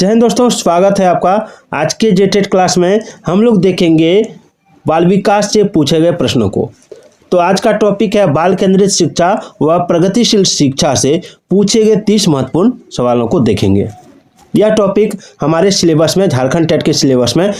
जय हिंद दोस्तों, स्वागत है आपका। आज के जेटेट क्लास में हम लोग देखेंगे बाल विकास से पूछे गए प्रश्नों को। तो आज का टॉपिक है बाल केंद्रित शिक्षा व प्रगतिशील शिक्षा से पूछे गए 30 महत्वपूर्ण सवालों को देखेंगे। यह टॉपिक हमारे सिलेबस में, झारखंड टेट के सिलेबस में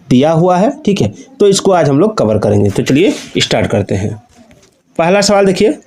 दिया हुआ है, ठीक है। तो इसको आज हम लोग कवर करेंगे। तो चलिए स्टार्ट करते हैं। पहला सवाल देखिए।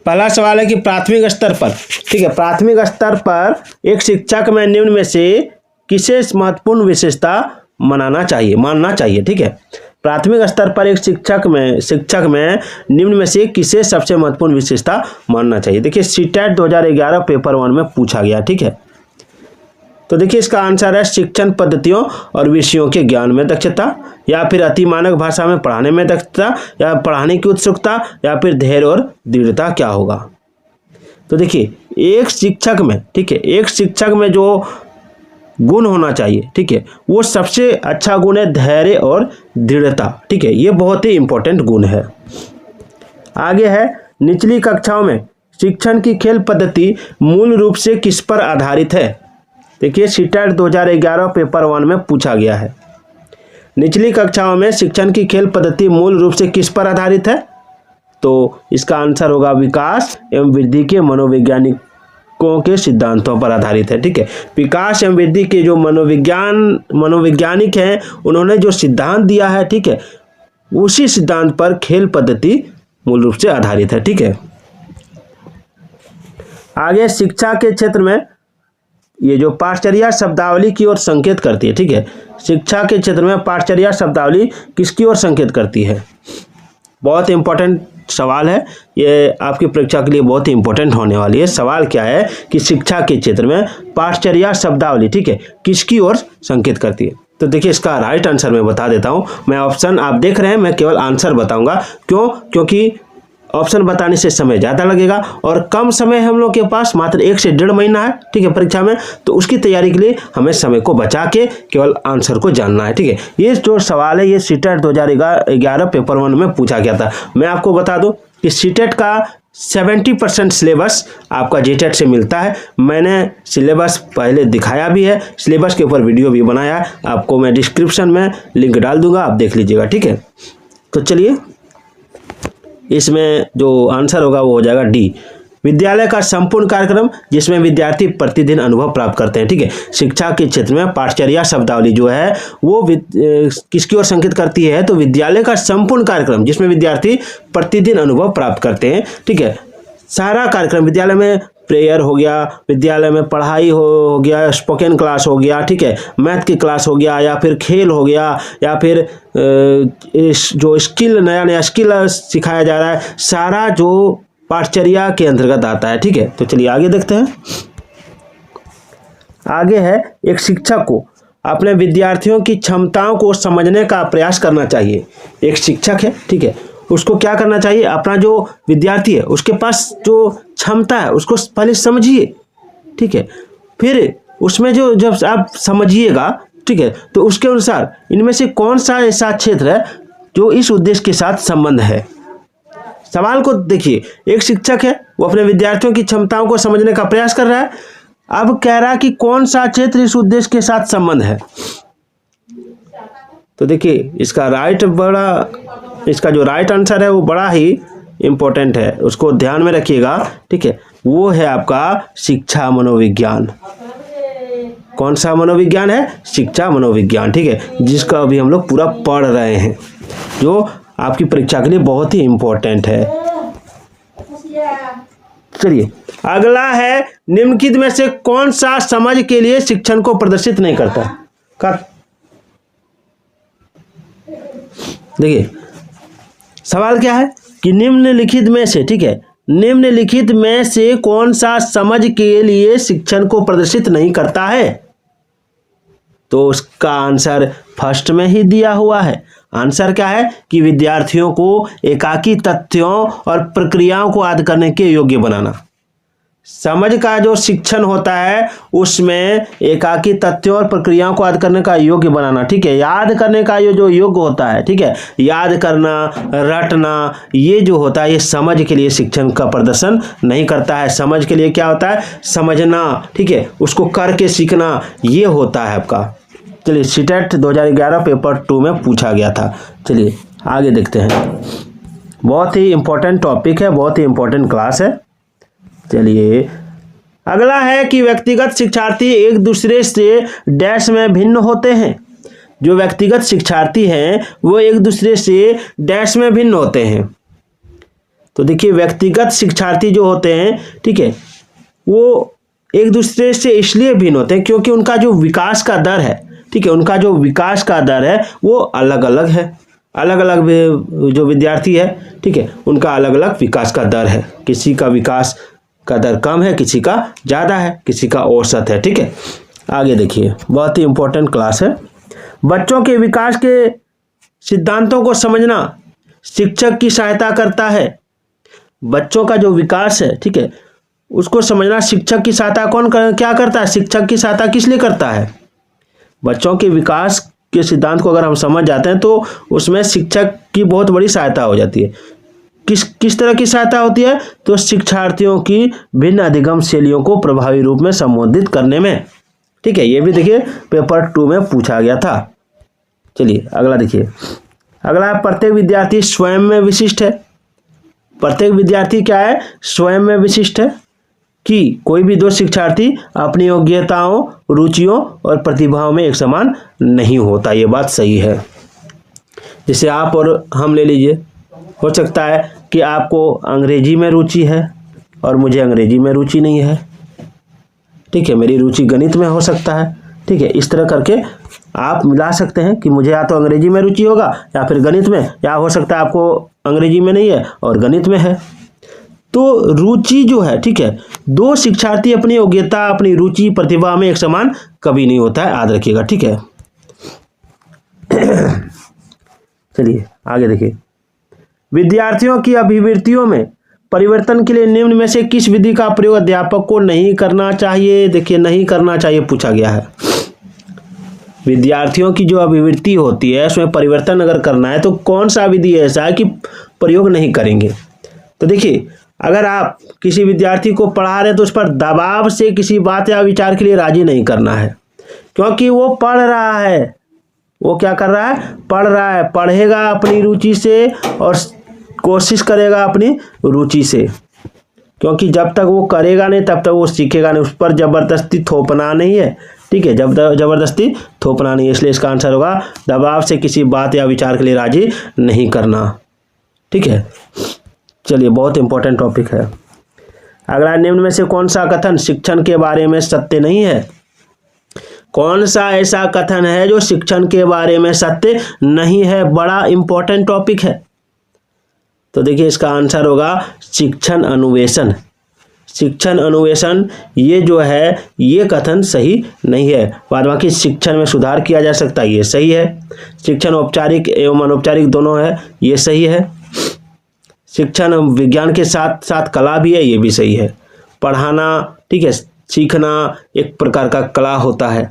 पहला सवाल है कि प्राथमिक स्तर पर, ठीक है, प्राथमिक स्तर पर एक शिक्षक में निम्न में से किसे महत्वपूर्ण विशेषता मानना चाहिए, ठीक है। प्राथमिक स्तर पर एक शिक्षक में निम्न में से किसे सबसे महत्वपूर्ण विशेषता मानना चाहिए। देखिए सीटेट 2011 पेपर 1 में पूछा गया, ठीक है। तो देखिए इसका आंसर है शिक्षण पद्धतियों और विषयों के ज्ञान में दक्षता, या फिर अति मानक भाषा में पढ़ाने में दक्षता, या पढ़ाने की उत्सुकता, या फिर धैर्य और दृढ़ता क्या होगा। तो देखिए एक शिक्षक में, ठीक है, एक शिक्षक में जो गुण होना चाहिए, ठीक है, वो सबसे अच्छा गुण है धैर्य और दृढ़ता, ठीक है। ये बहुत ही इंपॉर्टेंट गुण है। आगे है निचली कक्षाओं में शिक्षण की खेल पद्धति मूल रूप से किस पर आधारित है। देखिए सीटेट 2011 पेपर 1 में पूछा गया है। निचली कक्षाओं में शिक्षण की खेल पद्धति मूल रूप से किस पर आधारित है। तो इसका आंसर होगा विकास एवं वृद्धि के मनोवैज्ञानिकों के सिद्धांतों पर आधारित है, ठीक है। विकास एवं वृद्धि के जो मनोवैज्ञानिक हैं, उन्होंने जो सिद्धांत दिया है, ठीक है, उसी सिद्धांत पर खेल पद्धति मूल रूप से आधारित है, ठीक है। आगे शिक्षा के क्षेत्र में ये जो पाठचर्या शब्दावली की ओर संकेत करती है, ठीक है। शिक्षा के क्षेत्र में पाठचर्या शब्दावली किसकी ओर संकेत करती है। बहुत इंपॉर्टेंट सवाल है ये, आपकी परीक्षा के लिए बहुत ही इंपॉर्टेंट होने वाली है। सवाल क्या है कि शिक्षा के क्षेत्र में पाठचर्या शब्दावली, ठीक है, किसकी ओर संकेत करती है। तो देखिए इसका राइट आंसर मैं बता देता हूँ। मैं ऑप्शन आप देख रहे हैं, मैं केवल आंसर बताऊंगा। क्योंकि ऑप्शन बताने से समय ज़्यादा लगेगा और कम समय हम लोग के पास, मात्र 1 से 1.5 महीना है, ठीक है, परीक्षा में। तो उसकी तैयारी के लिए हमें समय को बचा के केवल आंसर को जानना है, ठीक है। ये जो सवाल है ये सीटेट 2011 पेपर 1 में पूछा गया था। मैं आपको बता दूं कि सीटेट का 70% सिलेबस आपका जेटेट से मिलता है। मैंने सिलेबस पहले दिखाया भी है, सिलेबस के ऊपर वीडियो भी बनाया है, आपको मैं डिस्क्रिप्शन में लिंक डाल दूंगा, आप देख लीजिएगा, ठीक है। तो चलिए इसमें जो आंसर होगा वो हो जाएगा डी, विद्यालय का संपूर्ण कार्यक्रम जिसमें विद्यार्थी प्रतिदिन अनुभव प्राप्त करते हैं, ठीक है। शिक्षा के क्षेत्र में पाठचर्या शब्दावली जो है वो किसकी ओर संकेत करती है। तो विद्यालय का संपूर्ण कार्यक्रम जिसमें विद्यार्थी प्रतिदिन अनुभव प्राप्त करते हैं, ठीक है। सारा कार्यक्रम, विद्यालय में प्रेयर हो गया, विद्यालय में पढ़ाई हो गया, स्पोकन क्लास हो गया, ठीक है, मैथ की क्लास हो गया, या फिर खेल हो गया, या फिर जो स्किल, नया स्किल सिखाया जा रहा है, सारा जो पाठचर्या के अंतर्गत आता है, ठीक है। तो चलिए आगे देखते हैं। आगे है एक शिक्षक को अपने विद्यार्थियों की क्षमताओं को समझने का प्रयास करना चाहिए। एक शिक्षक है, ठीक है, उसको क्या करना चाहिए, अपना जो विद्यार्थी है उसके पास जो क्षमता है उसको पहले समझिए, ठीक है। फिर उसमें जो जब आप समझिएगा, ठीक है, तो उसके अनुसार इनमें से कौन सा ऐसा क्षेत्र है जो इस उद्देश्य के साथ संबंध है। सवाल को देखिए, एक शिक्षक है, वो अपने विद्यार्थियों की क्षमताओं को समझने का प्रयास कर रहा है। अब कह रहा है कि कौन सा क्षेत्र इस उद्देश्य के साथ संबंध है। तो देखिए इसका जो राइट आंसर है वो बड़ा ही इंपॉर्टेंट है, उसको ध्यान में रखिएगा, ठीक है। वो है आपका शिक्षा मनोविज्ञान। कौन सा मनोविज्ञान है, शिक्षा मनोविज्ञान, ठीक है, जिसका अभी हम लोग पूरा पढ़ रहे हैं, जो आपकी परीक्षा के लिए बहुत ही इंपॉर्टेंट है। चलिए अगला है निम्नलिखित में से कौन सा समझ के लिए शिक्षण को प्रदर्शित नहीं करता। देखिए सवाल क्या है कि निम्नलिखित में से, ठीक है, निम्नलिखित में से कौन सा समझ के लिए शिक्षण को प्रदर्शित नहीं करता है। तो उसका आंसर फर्स्ट में ही दिया हुआ है। आंसर क्या है कि विद्यार्थियों को एकाकी तथ्यों और प्रक्रियाओं को याद करने के योग्य बनाना। समझ का जो शिक्षण होता है उसमें एकाकी तथ्यों और प्रक्रियाओं को याद करने का योग्य बनाना, ठीक है। याद करने का ये जो योग्य होता है, ठीक है, याद करना, रटना, ये जो होता है ये समझ के लिए शिक्षण का प्रदर्शन नहीं करता है। समझ के लिए क्या होता है? समझना, ठीक है, उसको करके सीखना, ये होता है आपका। चलिए, सीटेट 2011 पेपर 2 में पूछा गया था। चलिए आगे देखते हैं। बहुत ही इंपॉर्टेंट टॉपिक है, बहुत ही इंपॉर्टेंट क्लास है। चलिए अगला है कि व्यक्तिगत शिक्षार्थी एक दूसरे से डैश में भिन्न होते हैं। जो व्यक्तिगत शिक्षार्थी हैं वो एक दूसरे से डैश में भिन्न होते हैं। तो देखिए, व्यक्तिगत शिक्षार्थी जो होते हैं, ठीक है, वो एक दूसरे से इसलिए भिन्न होते हैं क्योंकि उनका जो विकास का दर है, ठीक है, उनका जो विकास का दर है वो अलग अलग है। अलग अलग जो विद्यार्थी है, ठीक है, उनका अलग अलग विकास का दर है। किसी का विकास का दर कम है, किसी का ज़्यादा है, किसी का औसत है, ठीक है। आगे देखिए, बहुत ही इंपॉर्टेंट क्लास है। बच्चों के विकास के सिद्धांतों को समझना शिक्षक की सहायता करता है। बच्चों का जो विकास है, ठीक है, उसको समझना शिक्षक की सहायता क्या करता है? शिक्षक की सहायता किस लिए करता है? बच्चों के विकास के सिद्धांत को अगर हम समझ जाते हैं तो उसमें शिक्षक की बहुत बड़ी सहायता हो जाती है। किस तरह की सहायता होती है? तो शिक्षार्थियों की भिन्न अधिगम शैलियों को प्रभावी रूप में संबोधित करने में, ठीक है। ये भी देखिए पेपर 2 में पूछा गया था। चलिए अगला देखिए। अगला, प्रत्येक विद्यार्थी स्वयं में विशिष्ट है। प्रत्येक विद्यार्थी क्या है? स्वयं में विशिष्ट है कि कोई भी दो शिक्षार्थी अपनी योग्यताओं, रुचियों और प्रतिभाओं में एक समान नहीं होता। ये बात सही है। जैसे आप और हम ले लीजिए, हो सकता है कि आपको अंग्रेजी में रुचि है और मुझे अंग्रेजी में रुचि नहीं है, ठीक है, मेरी रुचि गणित में हो सकता है, ठीक है। इस तरह करके आप मिला सकते हैं कि मुझे या तो अंग्रेजी में रुचि होगा या फिर गणित में, या हो सकता है आपको अंग्रेजी में नहीं है और गणित में है। तो रुचि जो है, ठीक है, दो शिक्षार्थी अपनी योग्यता, अपनी रुचि, प्रतिभा में एक समान कभी नहीं होता है, याद रखिएगा, ठीक है। चलिए आगे देखिए। विद्यार्थियों की अभिवृत्तियों में परिवर्तन के लिए निम्न में से किस विधि का प्रयोग अध्यापक को नहीं करना चाहिए? देखिए, नहीं करना चाहिए पूछा गया है। विद्यार्थियों की जो अभिवृत्ति होती है उसमें परिवर्तन अगर करना है तो कौन सा विधि ऐसा है कि प्रयोग नहीं करेंगे? तो देखिए, अगर आप किसी विद्यार्थी को पढ़ा रहे हैं तो उस पर दबाव से किसी बात या विचार के लिए राजी नहीं करना है, क्योंकि वो पढ़ रहा है। वो क्या कर रहा है? पढ़ रहा है। पढ़ेगा अपनी रुचि से और कोशिश करेगा अपनी रुचि से, क्योंकि जब तक वो करेगा नहीं तब तक वो सीखेगा नहीं। उस पर जबरदस्ती थोपना नहीं है, ठीक है, जब जबरदस्ती थोपना नहीं है। इसलिए इसका आंसर होगा दबाव से किसी बात या विचार के लिए राजी नहीं करना, ठीक है। चलिए, बहुत इंपॉर्टेंट टॉपिक है। अगला, निम्न में से कौन सा कथन शिक्षण के बारे में सत्य नहीं है? कौन सा ऐसा कथन है जो शिक्षण के बारे में सत्य नहीं है? बड़ा इंपॉर्टेंट टॉपिक है। तो देखिए, इसका आंसर होगा शिक्षण अन्वेषण। शिक्षण अन्वेषण ये जो है ये कथन सही नहीं है। बाद बाकी शिक्षण में सुधार किया जा सकता है, ये सही है। शिक्षण औपचारिक एवं अनौपचारिक दोनों है, ये सही है। शिक्षण विज्ञान के साथ साथ कला भी है, ये भी सही है। पढ़ाना, ठीक है, सीखना एक प्रकार का कला होता है।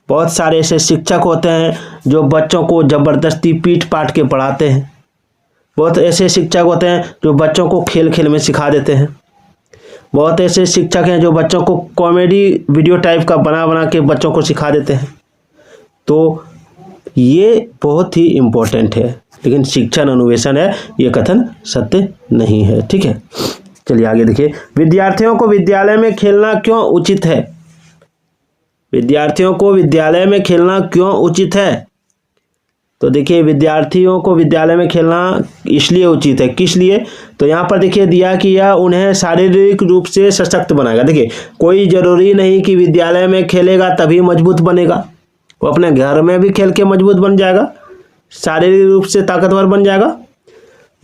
बहुत सारे ऐसे शिक्षक होते हैं जो बच्चों को जबरदस्ती पीट पाट के पढ़ाते हैं। बहुत ऐसे शिक्षक होते हैं जो बच्चों को खेल खेल में सिखा देते हैं। बहुत ऐसे शिक्षक हैं जो बच्चों को कॉमेडी वीडियो टाइप का बना बना के बच्चों को सिखा देते हैं। तो ये बहुत ही इम्पोर्टेंट है, लेकिन शिक्षण अन्वेषण है ये कथन सत्य नहीं है, ठीक है। चलिए आगे देखिए। विद्यार्थियों को विद्यालय में खेलना क्यों उचित है? विद्यार्थियों को विद्यालय में खेलना क्यों उचित है? तो देखिए, विद्यार्थियों को विद्यालय में खेलना इसलिए उचित है। किस लिए? तो यहाँ पर देखिए दिया कि यह उन्हें शारीरिक रूप से सशक्त बनाएगा। देखिए, कोई ज़रूरी नहीं कि विद्यालय में खेलेगा तभी मजबूत बनेगा। वो अपने घर में भी खेल के मजबूत बन जाएगा, शारीरिक रूप से ताकतवर बन जाएगा।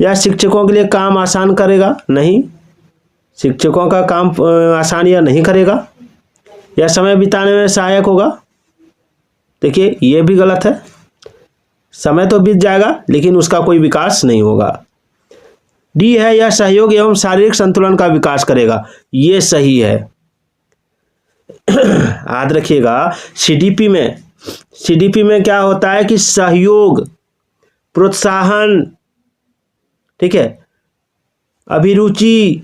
या शिक्षकों के लिए काम आसान करेगा? नहीं, शिक्षकों का काम आसान या नहीं करेगा। या समय बिताने में सहायक होगा? देखिए, ये भी गलत है। समय तो बीत जाएगा लेकिन उसका कोई विकास नहीं होगा। डी है, यह सहयोग एवं शारीरिक संतुलन का विकास करेगा। ये सही है। याद रखिएगा, सीडीपी में क्या होता है कि सहयोग, प्रोत्साहन, ठीक है, अभिरुचि,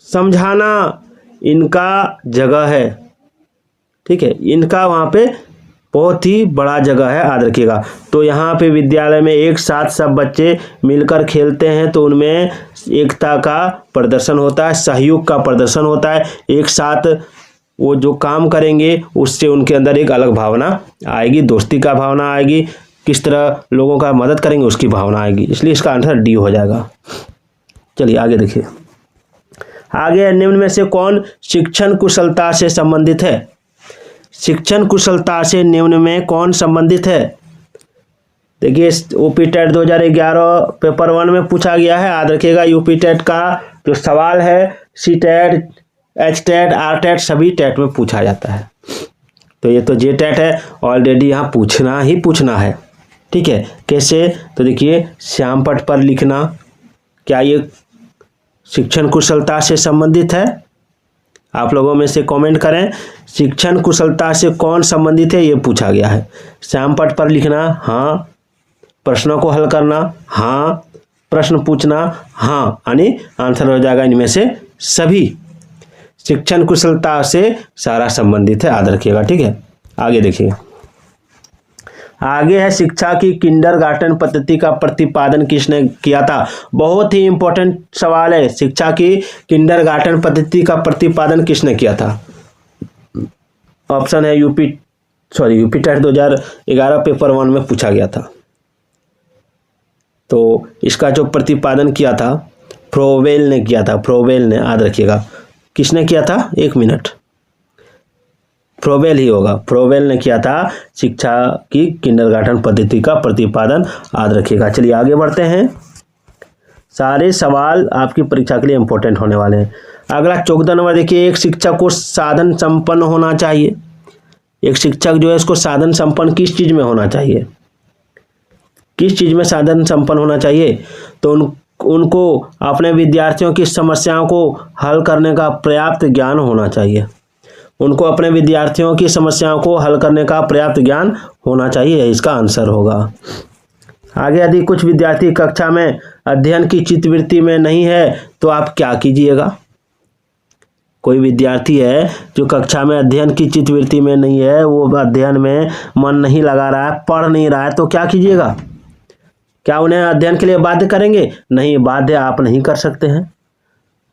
समझाना, इनका जगह है। ठीक है, इनका वहाँ पे बहुत ही बड़ा जगह है, याद रखिएगा। तो यहाँ पे विद्यालय में एक साथ सब बच्चे मिलकर खेलते हैं तो उनमें एकता का प्रदर्शन होता है, सहयोग का प्रदर्शन होता है। एक साथ वो जो काम करेंगे उससे उनके अंदर एक अलग भावना आएगी, दोस्ती का भावना आएगी, किस तरह लोगों का मदद करेंगे उसकी भावना आएगी। इसलिए इसका आंसर डी हो जाएगा। चलिए आगे देखिए। आगे निम्न में से कौन शिक्षण कुशलता से संबंधित है? शिक्षण कुशलता से निम्न में कौन संबंधित है? देखिए, यूपी टेट 2011 पेपर 1 में पूछा गया है। याद रखिएगा, यूपी टेट का जो सवाल है C TET, H TET, R TET सभी टेट में पूछा जाता है। तो ये तो जे टेट है, ऑलरेडी यहाँ पूछना ही पूछना है। ठीक है, कैसे? तो देखिए, श्याम पट पर लिखना, क्या ये शिक्षण कुशलता से संबंधित है? आप लोगों में से कमेंट करें, शिक्षण कुशलता से कौन संबंधित है, ये पूछा गया है। श्याम पट पर लिखना हाँ, प्रश्नों को हल करना हाँ, प्रश्न पूछना हाँ, यानी आंसर हो जाएगा इनमें से सभी। शिक्षण कुशलता से सारा संबंधित है, याद रखिएगा। ठीक है, आगे देखिए। आगे है, शिक्षा की किंडरगार्टन पद्धति का प्रतिपादन किसने किया था? बहुत ही इंपॉर्टेंट सवाल है। शिक्षा की किंडरगार्टन पद्धति का प्रतिपादन किसने किया था? ऑप्शन है यूपी टेट 2011 पेपर 1 में पूछा गया था। तो इसका जो प्रतिपादन किया था फ्रोवेल ने किया था। फ्रोवेल ने, याद रखिएगा। किसने किया था? 1 मिनट, फ्रोवेल ही होगा। फ्रोवेल ने किया था शिक्षा की किंडरगार्टन पद्धति का प्रतिपादन, याद रखिएगा। चलिए आगे बढ़ते हैं। सारे सवाल आपकी परीक्षा के लिए इंपॉर्टेंट होने वाले हैं। अगला 14 नंबर देखिए, एक शिक्षक को साधन संपन्न होना चाहिए। एक शिक्षक जो है उसको साधन संपन्न किस चीज में होना चाहिए? किस चीज में साधन संपन्न होना चाहिए? तो उनको अपने विद्यार्थियों की समस्याओं को हल करने का पर्याप्त ज्ञान होना चाहिए। उनको अपने विद्यार्थियों की समस्याओं को हल करने का पर्याप्त ज्ञान होना चाहिए, इसका आंसर होगा। आगे, यदि कुछ विद्यार्थी कक्षा में अध्ययन की चित्तवृत्ति में नहीं है तो आप क्या कीजिएगा? कोई विद्यार्थी है जो कक्षा में अध्ययन की चित्तवृत्ति में नहीं है, वो अध्ययन में मन नहीं लगा रहा है, पढ़ नहीं रहा है, तो क्या कीजिएगा? क्या उन्हें अध्ययन के लिए बाध्य करेंगे? नहीं, बाध्य आप नहीं कर सकते हैं।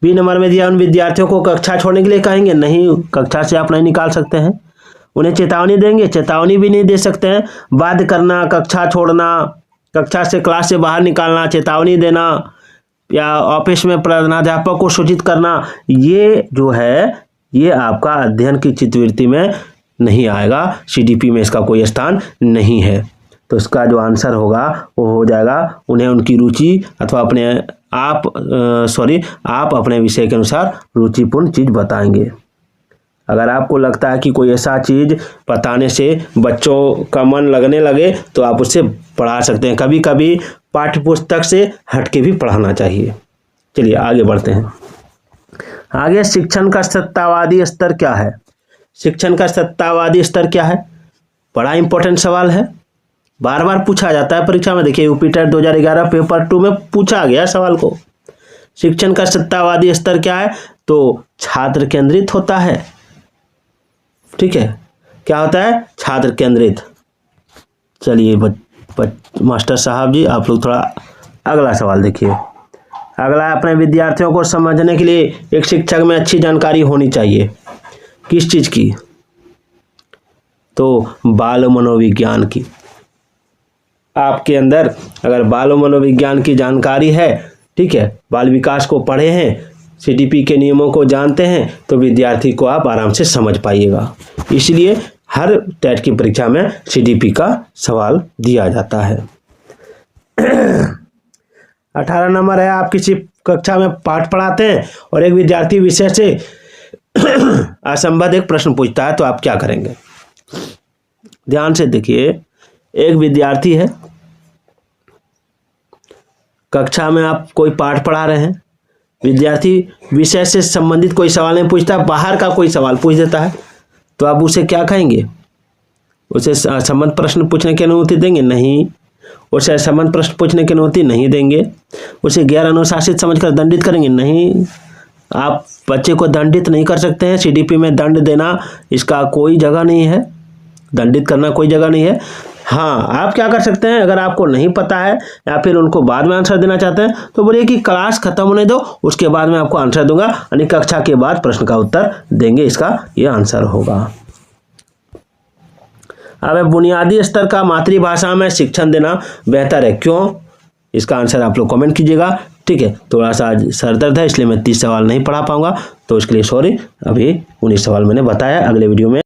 बी नंबर में दिया, उन विद्यार्थियों को कक्षा छोड़ने के लिए कहेंगे? नहीं, कक्षा से आप नहीं निकाल सकते हैं। उन्हें चेतावनी देंगे? चेतावनी भी नहीं दे सकते हैं। बाध्य करना, कक्षा छोड़ना, कक्षा से क्लास से बाहर निकालना, चेतावनी देना या ऑफिस में प्रधानाध्यापक को सूचित करना, ये जो है ये आपका अध्ययन की चित्तवृत्ति में नहीं आएगा। सीडीपी में इसका कोई स्थान नहीं है। तो इसका जो आंसर होगा वो हो जाएगा, उन्हें उनकी रुचि अथवा आप अपने विषय के अनुसार रुचिपूर्ण चीज बताएंगे। अगर आपको लगता है कि कोई ऐसा चीज बताने से बच्चों का मन लगने लगे तो आप उससे पढ़ा सकते हैं। कभी कभी पाठ्य पुस्तक से हटके भी पढ़ाना चाहिए। चलिए आगे बढ़ते हैं। आगे, शिक्षण का सत्तावादी स्तर क्या है? शिक्षण का सत्तावादी स्तर क्या है? बड़ा इंपॉर्टेंट सवाल है, बार बार पूछा जाता है परीक्षा में। देखिए, यूपी टेट 2011 पेपर 2 में पूछा गया सवाल को। शिक्षण का सत्तावादी स्तर क्या है? तो छात्र केंद्रित होता है। ठीक है, क्या होता है? छात्र केंद्रित। चलिए मास्टर साहब जी, आप लोग थोड़ा अगला सवाल देखिए। अगला, अपने विद्यार्थियों को समझने के लिए एक शिक्षक में अच्छी जानकारी होनी चाहिए। किस चीज की? तो बाल मनोविज्ञान की। आपके अंदर अगर बाल मनोविज्ञान की जानकारी है, ठीक है, बाल विकास को पढ़े हैं, सीडीपी के नियमों को जानते हैं, तो विद्यार्थी को आप आराम से समझ पाइएगा। इसलिए हर टेट की परीक्षा में सीडीपी का सवाल दिया जाता है। 18 नंबर है, आप किसी कक्षा में पाठ पढ़ाते हैं और एक विद्यार्थी विषय से असंबद्ध एक प्रश्न पूछता है, तो आप क्या करेंगे? ध्यान से देखिए, एक विद्यार्थी है, कक्षा में आप कोई पाठ पढ़ा रहे हैं, विद्यार्थी विषय से संबंधित कोई सवाल नहीं पूछता, बाहर का कोई सवाल पूछ देता है, तो आप उसे क्या कहेंगे? उसे संबंध प्रश्न पूछने की अनुमति देंगे? नहीं। उसे संबंध प्रश्न पूछने की अनुमति नहीं देंगे। उसे गैर अनुशासित समझकर दंडित करेंगे? नहीं। आप बच्चे को दंडित नहीं कर सकते हैं। सीडीपी में दंड देना इसका कोई जगह नहीं है, दंडित करना कोई जगह नहीं है। हाँ, आप क्या कर सकते हैं, अगर आपको नहीं पता है या फिर उनको बाद में आंसर देना चाहते हैं तो बोलिए कि क्लास खत्म होने दो, उसके बाद मैं आपको आंसर दूंगा, यानी कक्षा के बाद प्रश्न का उत्तर देंगे, इसका ये आंसर होगा। अब बुनियादी स्तर का मातृभाषा में शिक्षण देना बेहतर है, क्यों? इसका आंसर आप लोग कमेंट कीजिएगा। ठीक है, थोड़ा सा आज सर दर्द है इसलिए मैं 30 सवाल नहीं पढ़ा पाऊंगा, तो इसके लिए सॉरी। अभी 19 सवाल मैंने बताया, अगले वीडियो में